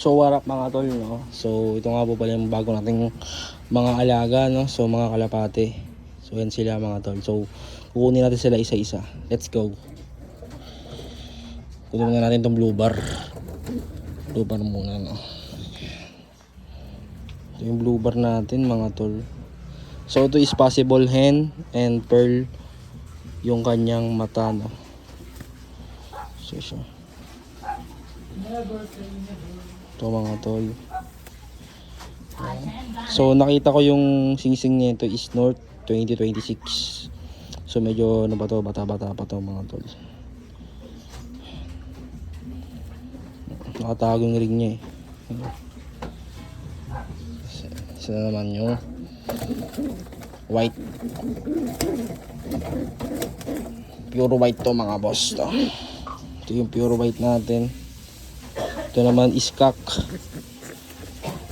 So what up mga tol, no? So ito nga po pala yung bago nating mga alaga, no? So mga kalapate. So yan sila mga tol. So kukunin natin sila isa-isa. Let's go. Kunin na natin tong blue bar. Blue bar muna, no? Ito yung blue bar natin mga tol. So ito is possible hen and pearl yung kanyang mata, no? So siya. Ito mga tol. So nakita ko yung singsing nito is North 2026. So medyo ano ba to, bata-bata pa to mga tol. Nakatago yung ring niya eh. Isa na naman yung white. Pure white to mga boss to. Ito yung pure white natin. Ito naman is cock.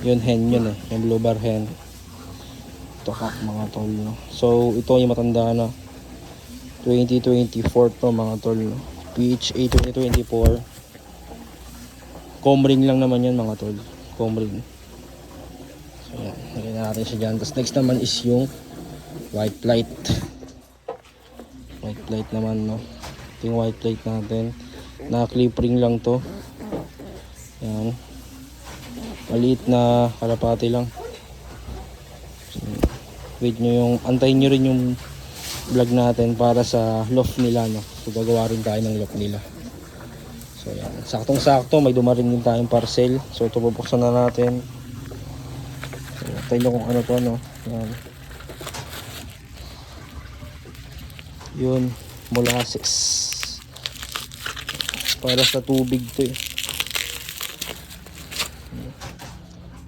Yun hen yun eh. Yung blue bar hen. Ito cock mga tol, no? So ito yung matanda na 2024 to mga tol, no? PHA 2024. Comb ring lang naman yan mga tol. Comb ring. So yan. Lagyan na natin siya dyan. Tapos next naman is yung white light. White light naman, no? Ito yung white light natin. Na clip ring lang to. Yan. Maliit na kalapati lang. So, wait nyo yung, antayin nyo rin yung vlog natin para sa loft nila, no? So gagawa rin tayo ng loft nila. So yan. Saktong sakto may dumaring din tayong parcel. So ito bubuksan na natin. So antayin nyo kung ano to, no? Yan. Yun. Molasses. Para sa tubig to eh.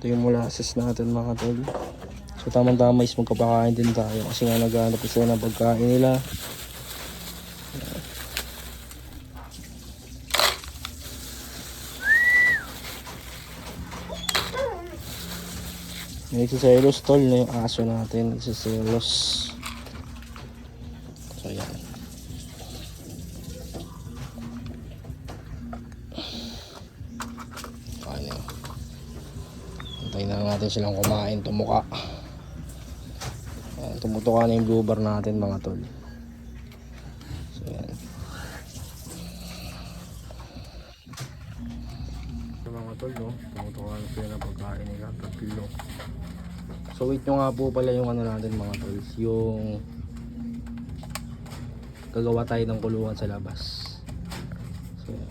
Ito yung molasses natin mga tol. So tamang-tama is magkapakain din tayo kasi nga naghahanap sila ng pagkain nila. May isiselos tol na yung aso natin. Isiselos. So yan. Antayin na natin silang kumain, tumuka. Tumutuka na yung blue bar natin mga tol. So yan. So mga tol, no? Tumutuka na sila ng pagkain nila, pagkilo. So wait nyo nga po pala yung ano natin mga tol, yung gagawa tayo ng kulungan sa labas. So yan.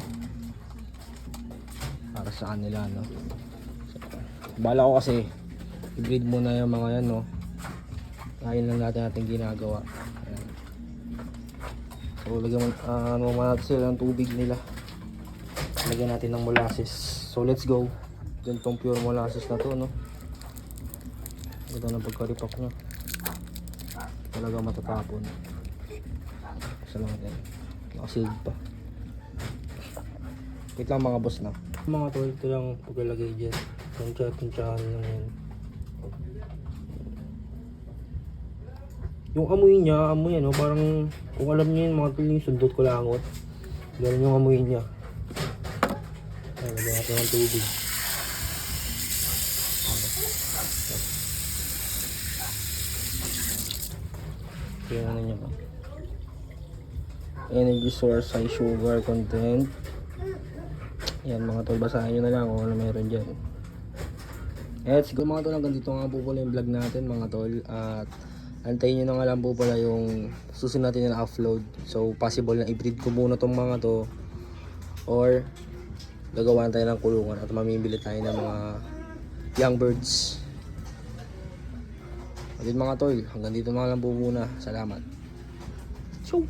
Para sa kanila, no? Bala ko kasi i-breed muna yung mga yan, no? Kain lang natin ginagawa. Ayan. So lagyan natin sila ng tubig nila. Lagyan natin ng molasses. So let's go. Ganitong pure molasses na to, no? Ito na pagkaripak nya. Talaga matatapon. Isa lang yan. Nakasilid pa. Wait lang mga boss na. Mga tol, ito lang paglalagay dyan. Puntsahan lang yan. Yung amoy niya, no? Parang kung alam niyo yung mga tol, yung sundot ko langot. Ganun yung amoy niya. Ayan, lagyan natin ng tubig. Ayan na niya ba? Energy source, high sugar content. Yan mga tol, basahin nyo na lang kung ano meron dyan. Let's go mga tol, hanggang dito nga po pala yung vlog natin mga tol. At antayin nyo na nga lang po pala yung susunod natin na upload. So possible na i-breed ko muna tong mga to, or gagawa tayo ng kulungan at mamimili tayo ng mga young birds. At yun mga tol, hanggang dito na lang po muna. Salamat. So